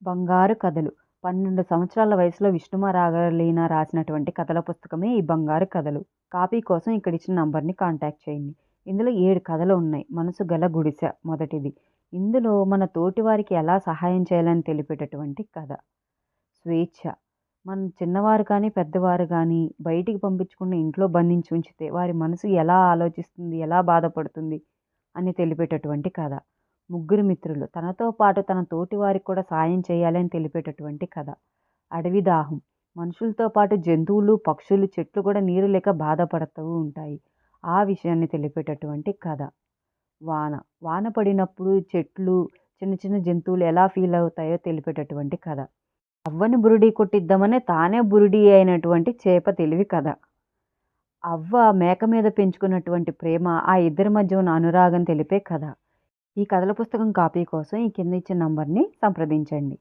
బంగారు కథలు. 12 సంవత్సరాల వయసులో విష్ణుమ రాఘలీన రాసినటువంటి కథల పుస్తకమే ఈ బంగారు కథలు. కాపీ కోసం ఇక్కడిచ్చిన నంబర్‌ని కాంటాక్ట్ చేయండి. ఇందులో 7 కథలు ఉన్నాయి. మనసు గల గుడిసె మొదటిది. ఇందులో మన తోటివారికి ఎలా సహాయం చేయాలని తెలిపేటటువంటి కథ. స్వేచ్ఛ. మన చిన్నవారు కానీ, పెద్దవారు గానీ బయటికి పంపించకుండా ఇంట్లో బంధించి ఉంచితే వారి మనసు ఎలా ఆలోచిస్తుంది, ఎలా బాధపడుతుంది అని తెలిపేటటువంటి కథ. ముగ్గురు మిత్రులు. తనతో పాటు తన తోటి వారికి కూడా సాయం చేయాలని తెలిపేటటువంటి కథ. అడవి దాహం. మనుషులతో పాటు జంతువులు, పక్షులు, చెట్లు కూడా నీరు లేక బాధపడుతూ ఉంటాయి. ఆ విషయాన్ని తెలిపేటటువంటి కథ. వాన. వాన పడినప్పుడు చెట్లు, చిన్న చిన్న జంతువులు ఎలా ఫీల్ అవుతాయో తెలిపేటటువంటి కథ. అవ్వని బురిడి కొట్టిద్దామని తానే బురిడి అయినటువంటి చేప తెలివి కథ. అవ్వ మేక మీద పెంచుకున్నటువంటి ప్రేమ, ఆ ఇద్దరి మధ్య ఉన్న అనురాగం తెలిపే కథ. ఈ కథల పుస్తకం కాపీ కోసం ఈ కింద ఇచ్చిన నంబర్‌ని సంప్రదించండి.